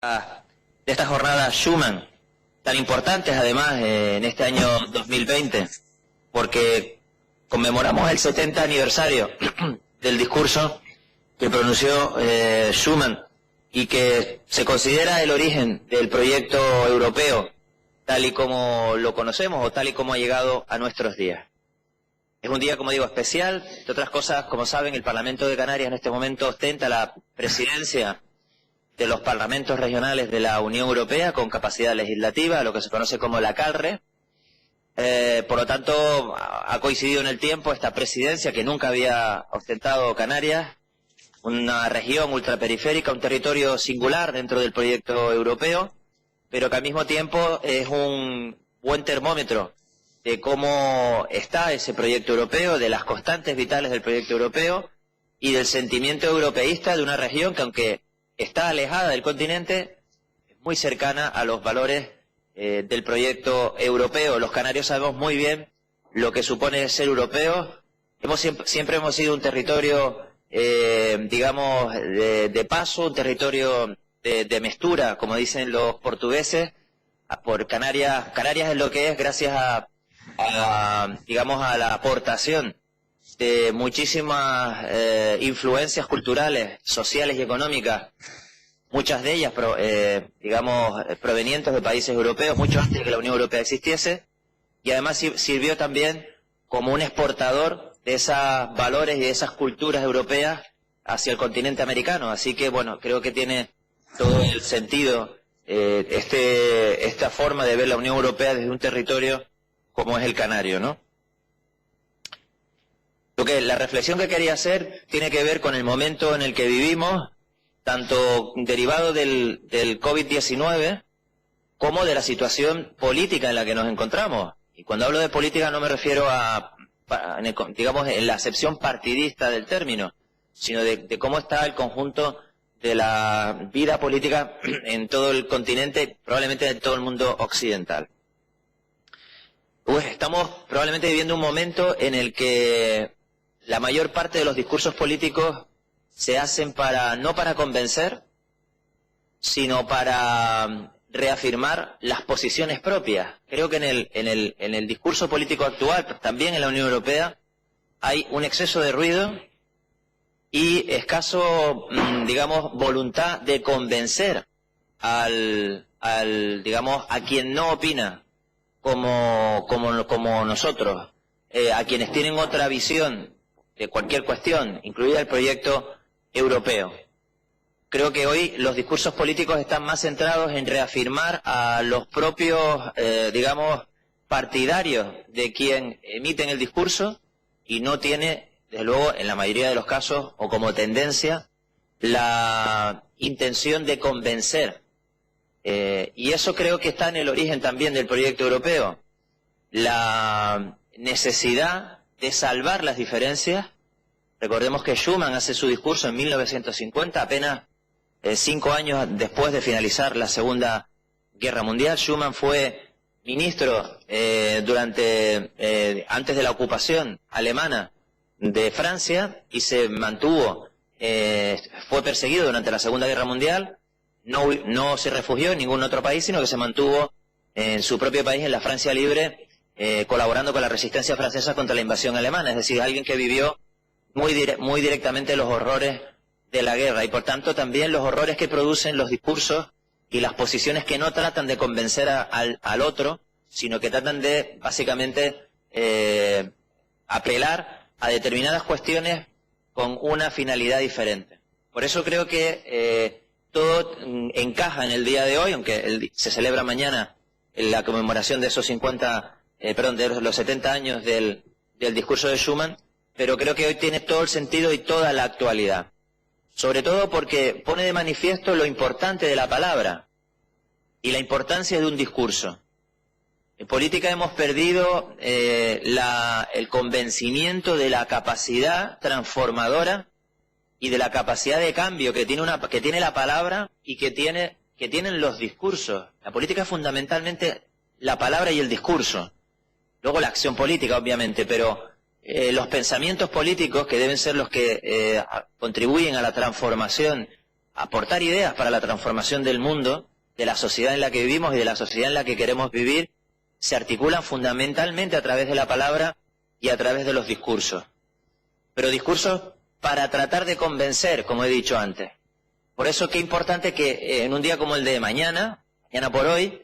de estas jornadas Schuman, tan importantes además en este año 2020, porque conmemoramos el 70 aniversario del discurso que pronunció Schuman y que se considera el origen del proyecto europeo, tal y como lo conocemos o tal y como ha llegado a nuestros días. Es un día, como digo, especial. Entre otras cosas, como saben, el Parlamento de Canarias en este momento ostenta la presidencia de los parlamentos regionales de la Unión Europea con capacidad legislativa, lo que se conoce como la CALRE. Por lo tanto, ha coincidido en el tiempo esta presidencia que nunca había ostentado Canarias, una región ultraperiférica, un territorio singular dentro del proyecto europeo, pero que al mismo tiempo es un buen termómetro de cómo está ese proyecto europeo, de las constantes vitales del proyecto europeo y del sentimiento europeísta de una región que, aunque está alejada del continente, es muy cercana a los valores del proyecto europeo. Los canarios sabemos muy bien lo que supone ser europeos. Siempre hemos sido un territorio, digamos, de paso, un territorio de mezcla, como dicen los portugueses. Por Canarias es lo que es gracias digamos, a la aportación de muchísimas influencias culturales, sociales y económicas, muchas de ellas, digamos, provenientes de países europeos, mucho antes de que la Unión Europea existiese, y además sirvió también como un exportador de esos valores y de esas culturas europeas hacia el continente americano. Así que, bueno, creo que tiene todo el sentido esta forma de ver la Unión Europea desde un territorio como es el canario, ¿no? La reflexión que quería hacer tiene que ver con el momento en el que vivimos, tanto derivado del COVID-19 como de la situación política en la que nos encontramos. Y cuando hablo de política no me refiero digamos, en la acepción partidista del término, sino de cómo está el conjunto de la vida política en todo el continente, probablemente en todo el mundo occidental. Pues estamos probablemente viviendo un momento en el que la mayor parte de los discursos políticos se hacen no para convencer, sino para reafirmar las posiciones propias. Creo que en el discurso político actual, también en la Unión Europea, hay un exceso de ruido y escaso, digamos, voluntad de convencer digamos, a quien no opina como nosotros, a quienes tienen otra visión de cualquier cuestión, incluida el proyecto europeo. Creo que hoy los discursos políticos están más centrados en reafirmar a los propios, digamos, partidarios de quien emiten el discurso y no tiene, desde luego, en la mayoría de los casos, o como tendencia, la intención de convencer. Y eso creo que está en el origen también del proyecto europeo. La necesidad de salvar las diferencias. Recordemos que Schuman hace su discurso en 1950, apenas 5 años después de finalizar la Segunda Guerra Mundial. Schuman fue ministro antes de la ocupación alemana de Francia y se mantuvo, fue perseguido durante la Segunda Guerra Mundial. No se refugió en ningún otro país, sino que se mantuvo en su propio país, en la Francia libre, colaborando con la resistencia francesa contra la invasión alemana. Es decir, alguien que vivió muy directamente los horrores de la guerra y, por tanto, también los horrores que producen los discursos y las posiciones que no tratan de convencer al otro, sino que tratan de, básicamente, apelar a determinadas cuestiones con una finalidad diferente. Por eso creo que todo encaja en el día de hoy, aunque se celebra mañana la conmemoración de esos de los 70 años del discurso de Schuman, pero creo que hoy tiene todo el sentido y toda la actualidad. Sobre todo porque pone de manifiesto lo importante de la palabra y la importancia de un discurso. En política hemos perdido el convencimiento de la capacidad transformadora y de la capacidad de cambio que tiene la palabra y que tienen los discursos. La política es fundamentalmente la palabra y el discurso. Luego la acción política, obviamente, pero los pensamientos políticos, que deben ser los que contribuyen a la transformación, aportar ideas para la transformación del mundo, de la sociedad en la que vivimos y de la sociedad en la que queremos vivir, se articulan fundamentalmente a través de la palabra y a través de los discursos. Pero discursos para tratar de convencer, como he dicho antes. Por eso qué importante que en un día como el de mañana por hoy,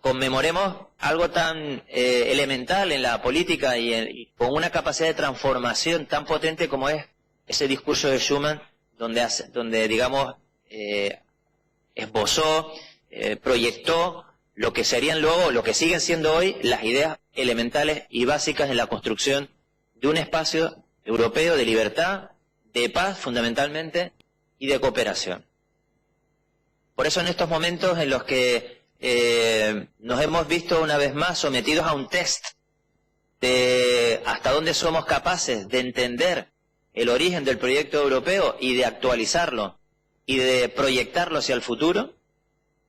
conmemoremos algo tan elemental en la política y con una capacidad de transformación tan potente como es ese discurso de Schuman, donde digamos, esbozó, proyectó lo que serían luego, lo que siguen siendo hoy, las ideas elementales y básicas en la construcción de un espacio europeo de libertad, de paz fundamentalmente y de cooperación. Por eso en estos momentos en los que nos hemos visto una vez más sometidos a un test de hasta dónde somos capaces de entender el origen del proyecto europeo y de actualizarlo y de proyectarlo hacia el futuro,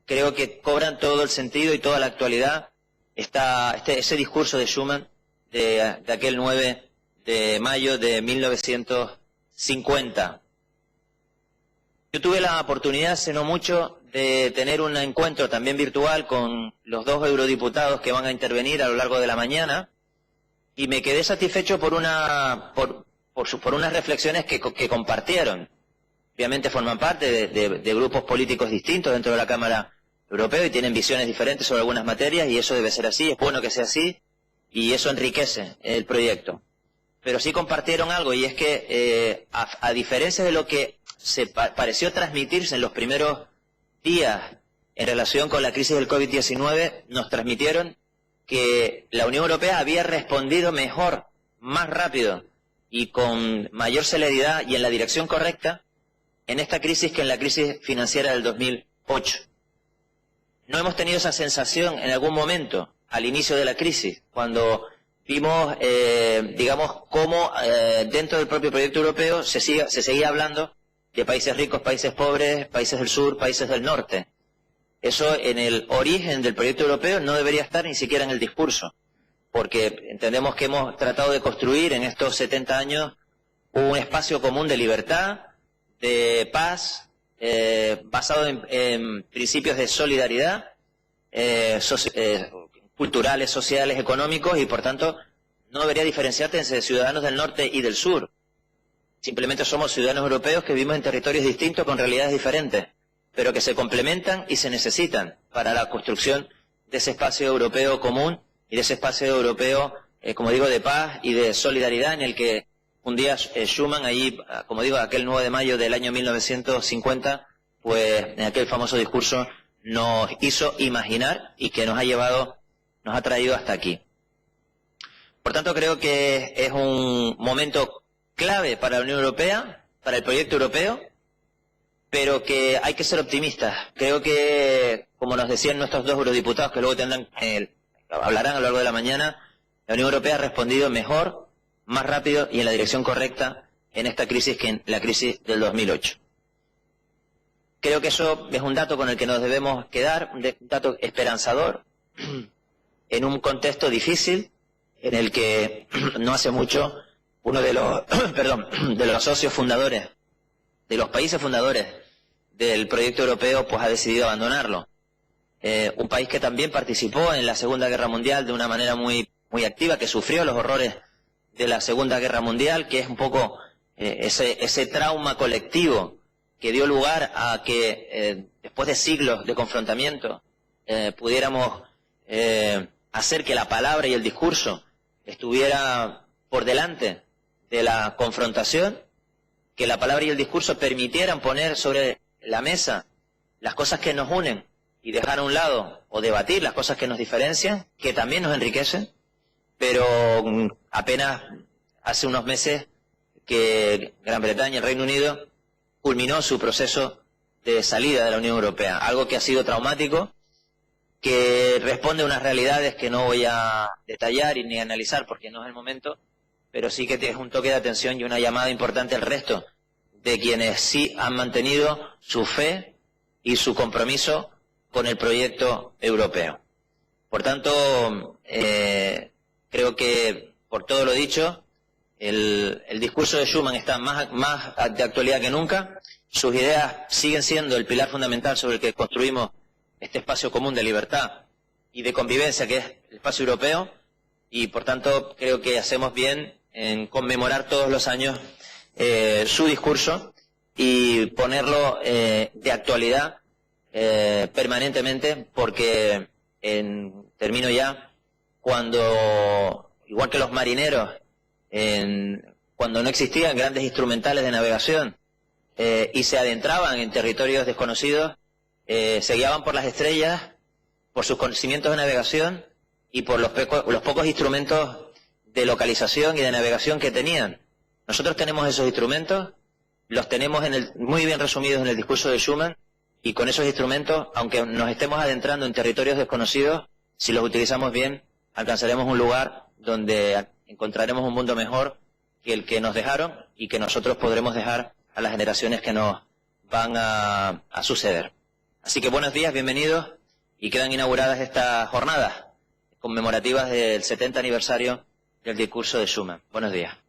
creo que cobran todo el sentido y toda la actualidad ese discurso de Schuman de aquel 9 de mayo de 1950. Yo tuve la oportunidad hace no mucho de tener un encuentro también virtual con los 2 eurodiputados que van a intervenir a lo largo de la mañana y me quedé satisfecho por unas reflexiones que compartieron. Obviamente forman parte de grupos políticos distintos dentro de la Cámara Europea y tienen visiones diferentes sobre algunas materias y eso debe ser así, es bueno que sea así y eso enriquece el proyecto. Pero sí compartieron algo y es que a diferencia de lo que se pareció transmitirse en los primeros días en relación con la crisis del COVID-19, nos transmitieron que la Unión Europea había respondido mejor, más rápido y con mayor celeridad y en la dirección correcta en esta crisis que en la crisis financiera del 2008. No hemos tenido esa sensación en algún momento al inicio de la crisis, cuando vimos, digamos, cómo dentro del propio proyecto europeo se seguía hablando de países ricos, países pobres, países del sur, países del norte. Eso en el origen del proyecto europeo no debería estar ni siquiera en el discurso, porque entendemos que hemos tratado de construir en estos 70 años un espacio común de libertad, de paz, basado en principios de solidaridad, culturales, sociales, económicos, y por tanto no debería diferenciarse entre ciudadanos del norte y del sur. Simplemente somos ciudadanos europeos que vivimos en territorios distintos con realidades diferentes, pero que se complementan y se necesitan para la construcción de ese espacio europeo común y de ese espacio europeo, como digo, de paz y de solidaridad en el que un día Schuman, allí, como digo, aquel 9 de mayo del año 1950, pues en aquel famoso discurso nos hizo imaginar y que nos ha traído hasta aquí. Por tanto, creo que es un momento clave para la Unión Europea, para el proyecto europeo, pero que hay que ser optimistas. Creo que, como nos decían nuestros 2 eurodiputados, que luego hablarán a lo largo de la mañana, la Unión Europea ha respondido mejor, más rápido y en la dirección correcta en esta crisis que en la crisis del 2008. Creo que eso es un dato con el que nos debemos quedar, un dato esperanzador, en un contexto difícil, en el que no hace mucho uno de los, de los socios fundadores, de los países fundadores del proyecto europeo, pues ha decidido abandonarlo. Un país que también participó en la Segunda Guerra Mundial de una manera muy activa, que sufrió los horrores de la Segunda Guerra Mundial, que es un poco ese trauma colectivo que dio lugar a que después de siglos de confrontamiento pudiéramos hacer que la palabra y el discurso estuviera por delante de la confrontación, que la palabra y el discurso permitieran poner sobre la mesa las cosas que nos unen y dejar a un lado o debatir las cosas que nos diferencian, que también nos enriquecen, pero apenas hace unos meses que Gran Bretaña, el Reino Unido, culminó su proceso de salida de la Unión Europea, algo que ha sido traumático, que responde a unas realidades que no voy a detallar ni analizar porque no es el momento, pero sí que es un toque de atención y una llamada importante al resto de quienes sí han mantenido su fe y su compromiso con el proyecto europeo. Por tanto, creo que, por todo lo dicho, el discurso de Schuman está más de actualidad que nunca. sus ideas siguen siendo el pilar fundamental sobre el que construimos este espacio común de libertad y de convivencia que es el espacio europeo, y por tanto creo que hacemos bien en conmemorar todos los años su discurso y ponerlo de actualidad permanentemente, porque termino ya, cuando, igual que los marineros, cuando no existían grandes instrumentales de navegación y se adentraban en territorios desconocidos, se guiaban por las estrellas, por sus conocimientos de navegación y por los pocos instrumentos de localización y de navegación que tenían. Nosotros tenemos esos instrumentos, los tenemos muy bien resumidos en el discurso de Schuman, y con esos instrumentos, aunque nos estemos adentrando en territorios desconocidos, si los utilizamos bien, alcanzaremos un lugar donde encontraremos un mundo mejor que el que nos dejaron y que nosotros podremos dejar a las generaciones que nos van a suceder. Así que buenos días, bienvenidos, y quedan inauguradas estas jornadas conmemorativas del 70 aniversario del discurso de Schuman. Buenos días.